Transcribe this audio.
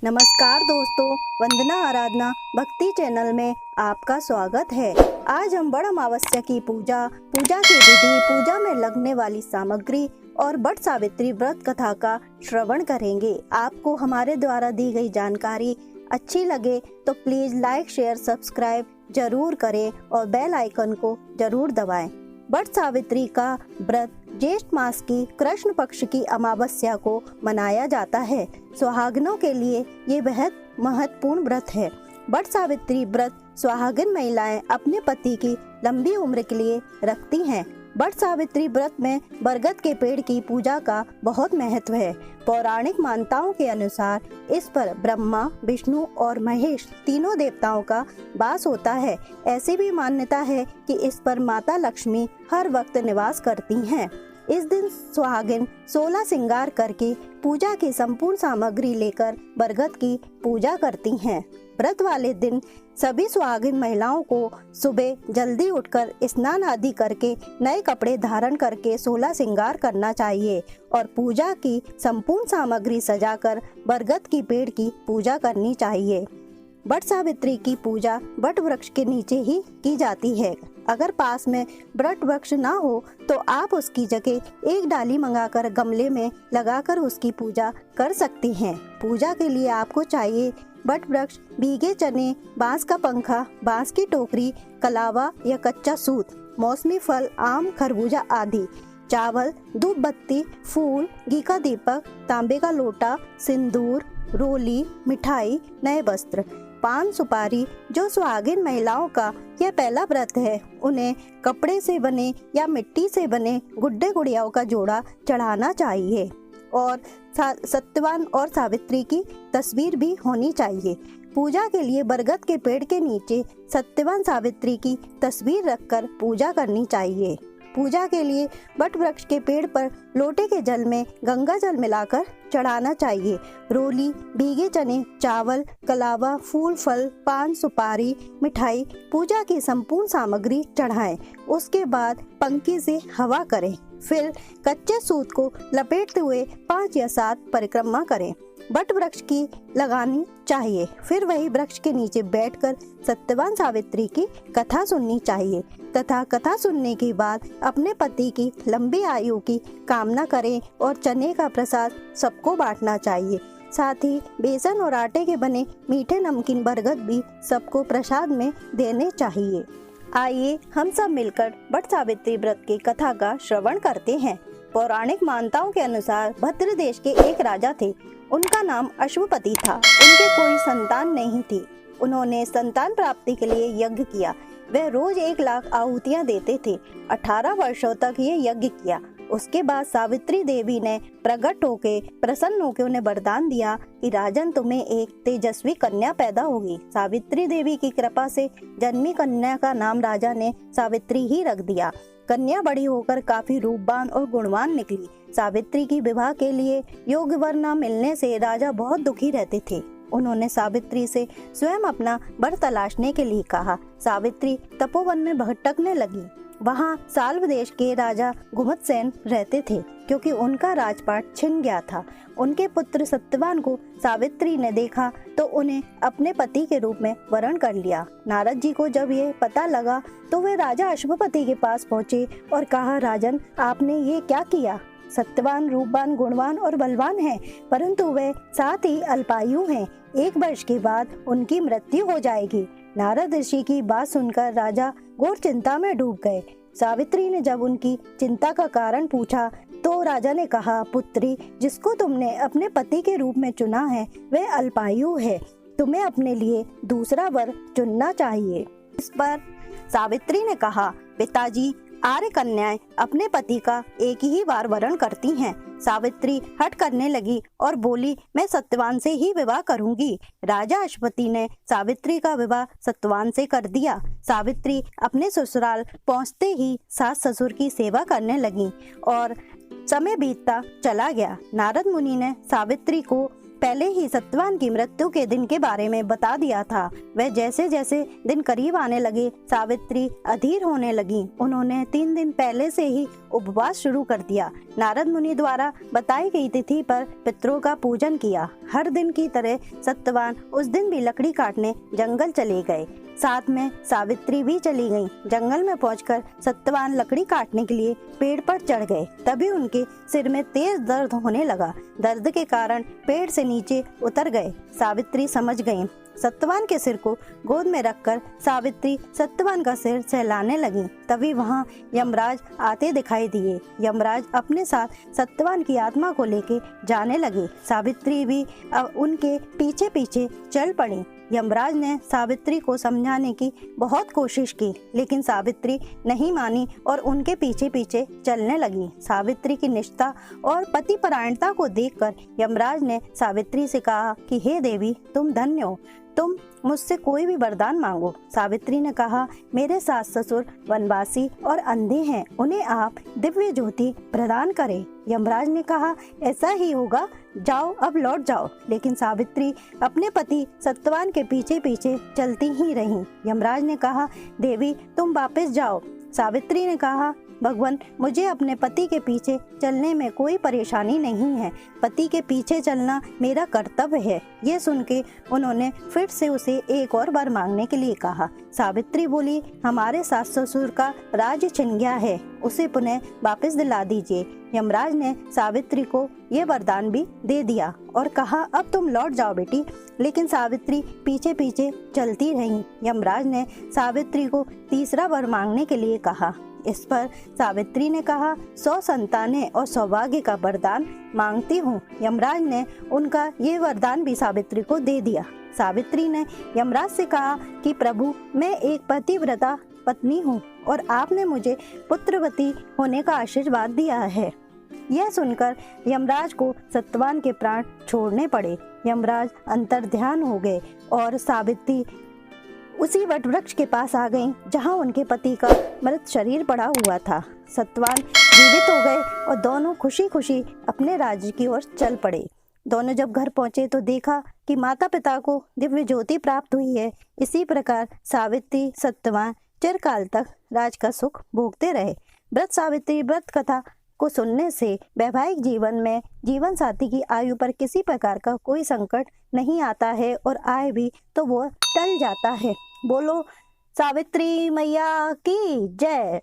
नमस्कार दोस्तों, वंदना आराधना भक्ति चैनल में आपका स्वागत है। आज हम बड़ अमावस्या की पूजा की विधि, पूजा में लगने वाली सामग्री और बट सावित्री व्रत कथा का श्रवण करेंगे। आपको हमारे द्वारा दी गई जानकारी अच्छी लगे तो प्लीज लाइक, शेयर, सब्सक्राइब जरूर करें और बेल आइकन को जरूर दबाएं। बट सावित्री का व्रत ज्येष्ठ मास की कृष्ण पक्ष की अमावस्या को मनाया जाता है। सुहागिनों के लिए ये बेहद महत्वपूर्ण व्रत है। बट सावित्री व्रत सुहागिन महिलाएं अपने पति की लंबी उम्र के लिए रखती हैं। बट सावित्री व्रत में बरगद के पेड़ की पूजा का बहुत महत्व है। पौराणिक मान्यताओं के अनुसार इस पर ब्रह्मा, विष्णु और महेश तीनों देवताओं का वास होता है। ऐसी भी मान्यता है कि इस पर माता लक्ष्मी हर वक्त निवास करती हैं। इस दिन सुहागिन 16 श्रृंगार करके पूजा की संपूर्ण सामग्री लेकर बरगद की पूजा करती हैं। व्रत वाले दिन सभी सुहागिन महिलाओं को सुबह जल्दी उठकर स्नान आदि करके नए कपड़े धारण करके 16 श्रृंगार करना चाहिए और पूजा की संपूर्ण सामग्री सजाकर बरगद की पेड़ की पूजा करनी चाहिए। बट सावित्री की पूजा बट वृक्ष के नीचे ही की जाती है। अगर पास में बट वृक्ष ना हो तो आप उसकी जगह एक डाली मंगाकर गमले में लगाकर उसकी पूजा कर सकती हैं। पूजा के लिए आपको चाहिए बट वृक्ष, भीगे चने, बांस का पंखा, बांस की टोकरी, कलावा या कच्चा सूत, मौसमी फल, आम, खरबूजा आदि, चावल, धूप बत्ती, फूल, घी का दीपक, तांबे का लोटा, सिंदूर, रोली, मिठाई, नए वस्त्र, पान, सुपारी। जो सुहागिन महिलाओं का यह पहला व्रत है उन्हें कपड़े से बने या मिट्टी से बने गुड्डे गुड़ियाओं का जोड़ा चढ़ाना चाहिए और सत्यवान और सावित्री की तस्वीर भी होनी चाहिए। पूजा के लिए बरगद के पेड़ के नीचे सत्यवान सावित्री की तस्वीर रखकर पूजा करनी चाहिए। पूजा के लिए बट वृक्ष के पेड़ पर लोटे के जल में गंगा जल मिलाकर चढ़ाना चाहिए। रोली, भीगे चने, चावल, कलावा, फूल, फल, पान, सुपारी, मिठाई, पूजा की संपूर्ण सामग्री चढ़ाएं। उसके बाद पंखे से हवा करें। फिर कच्चे सूत को लपेटते हुए 5 या 7 परिक्रमा करें। बट वृक्ष की लगानी चाहिए। फिर वही वृक्ष के नीचे बैठकर सत्यवान सावित्री की कथा सुननी चाहिए तथा कथा सुनने के बाद अपने पति की लंबी आयु की कामना करें और चने का प्रसाद सबको बांटना चाहिए। साथ ही बेसन और आटे के बने मीठे नमकीन बरगद भी सबको प्रसाद में देने चाहिए। आइए हम सब मिलकर बट सावित्री व्रत की कथा का श्रवण करते हैं। पौराणिक मान्यताओं के अनुसार भद्र देश के एक राजा थे। उनका नाम अश्वपति था। उनके कोई संतान नहीं थी। उन्होंने संतान प्राप्ति के लिए यज्ञ किया। वह रोज 1 लाख आहुतियां देते थे। 18 वर्षों तक ये यज्ञ किया। उसके बाद सावित्री देवी ने प्रकट होके प्रसन्न होकर उन्हें वरदान दिया कि राजन, तुम्हें एक तेजस्वी कन्या पैदा होगी। सावित्री देवी की कृपा से जन्मी कन्या का नाम राजा ने सावित्री ही रख दिया। कन्या बड़ी होकर काफी रूपवान और गुणवान निकली। सावित्री की विवाह के लिए योग्य वर न मिलने से राजा बहुत दुखी रहते थे। उन्होंने सावित्री से स्वयं अपना वर तलाशने के लिए कहा। सावित्री तपोवन में भटकने लगी। वहाँ साल्व देश के राजा गुमतसेन रहते थे। क्योंकि उनका राजपाट छिन गया था, उनके पुत्र सत्यवान को सावित्री ने देखा तो उन्हें अपने पति के रूप में वरण कर लिया। नारद जी को जब ये पता लगा तो वे राजा अश्वपति के पास पहुँचे और कहा, राजन, आपने ये क्या किया? सत्यवान रूपवान, गुणवान और बलवान हैं, परंतु वे साथ ही अल्पायु हैं। 1 वर्ष के बाद उनकी मृत्यु हो जाएगी। नारद ऋषि की बात सुनकर राजा घोर चिंता में डूब गए। सावित्री ने जब उनकी चिंता का कारण पूछा तो राजा ने कहा, पुत्री, जिसको तुमने अपने पति के रूप में चुना है वह अल्पायु है। तुम्हें अपने लिए दूसरा वर चुनना चाहिए। इस पर सावित्री ने कहा, पिताजी, आर्य कन्याएं अपने पति का एक ही बार वरण करती हैं। सावित्री हट करने लगी और बोली, मैं सत्यवान से ही विवाह करूंगी। राजा अश्वपति ने सावित्री का विवाह सत्यवान से कर दिया। सावित्री अपने ससुराल पहुंचते ही सास ससुर की सेवा करने लगी और समय बीतता चला गया। नारद मुनि ने सावित्री को पहले ही सत्यवान की मृत्यु के दिन के बारे में बता दिया था। वह जैसे जैसे दिन करीब आने लगे, सावित्री अधीर होने लगी। उन्होंने 3 दिन पहले से ही उपवास शुरू कर दिया। नारद मुनि द्वारा बताई गई तिथि पर पितरों का पूजन किया। हर दिन की तरह सत्यवान उस दिन भी लकड़ी काटने जंगल चले गए। साथ में सावित्री भी चली गईं। जंगल में पहुंचकर सत्यवान लकड़ी काटने के लिए पेड़ पर चढ़ गए। तभी उनके सिर में तेज दर्द होने लगा। दर्द के कारण पेड़ से नीचे उतर गए। सावित्री समझ गईं। सत्यवान के सिर को गोद में रखकर सावित्री सत्यवान का सिर सहलाने लगी। तभी वहां यमराज आते दिखाई दिए। यमराज अपने साथ सत्यवान की आत्मा को लेके जाने लगे। सावित्री भी अब उनके पीछे पीछे चल पड़ी। यमराज ने सावित्री को समझाने की बहुत कोशिश की, लेकिन सावित्री नहीं मानी और उनके पीछे पीछे चलने लगी। सावित्री की निष्ठा और पतिपरायणता को देखकर यमराज ने सावित्री से कहा कि हे देवी, तुम धन्य हो, तुम मुझसे कोई भी वरदान मांगो। सावित्री ने कहा, मेरे सास ससुर वनवासी और अंधे हैं, उन्हें आप दिव्य ज्योति प्रदान करें। यमराज ने कहा, ऐसा ही होगा, जाओ अब लौट जाओ। लेकिन सावित्री अपने पति सत्यवान के पीछे पीछे चलती ही रहीं। यमराज ने कहा, देवी तुम वापस जाओ। सावित्री ने कहा, भगवान, मुझे अपने पति के पीछे चलने में कोई परेशानी नहीं है। पति के पीछे चलना मेरा कर्तव्य है। ये सुन के उन्होंने फिर से उसे एक और वर मांगने के लिए कहा। सावित्री बोली, हमारे सास ससुर का राज्य छिन गया है, उसे पुनः वापस दिला दीजिए। यमराज ने सावित्री को ये वरदान भी दे दिया और कहा, अब तुम लौट जाओ बेटी। लेकिन सावित्री पीछे पीछे चलती रही। यमराज ने सावित्री को तीसरा वर मांगने के लिए कहा। इस पर सावित्री ने कहा, 100 संतानें और सौभाग्य का वरदान मांगती हूँ। यमराज ने उनका ये वरदान भी सावित्री को दे दिया। सावित्री ने यमराज से कहा कि प्रभु, मैं एक पतिव्रता पत्नी हूँ और आपने मुझे पुत्रवती होने का आशीर्वाद दिया है। यह सुनकर यमराज को सत्यवान के प्राण छोड़ने पड़े। यमराज अंतर्ध्यान हो गए और सावित्री उसी वटवृक्ष के पास आ गईं जहां उनके पति का मृत शरीर पड़ा हुआ था। सत्यवान जीवित हो गए और दोनों खुशी खुशी अपने राज्य की ओर चल पड़े। दोनों जब घर पहुंचे तो देखा कि माता पिता को दिव्य ज्योति प्राप्त हुई है। इसी प्रकार सावित्री सत्यवान चिरकाल तक राज का सुख भोगते रहे। व्रत सावित्री व्रत कथा को सुनने से वैवाहिक जीवन में जीवन साथी की आयु पर किसी प्रकार का कोई संकट नहीं आता है और आए भी तो वो टल जाता है। बोलो सावित्री मैया की जय।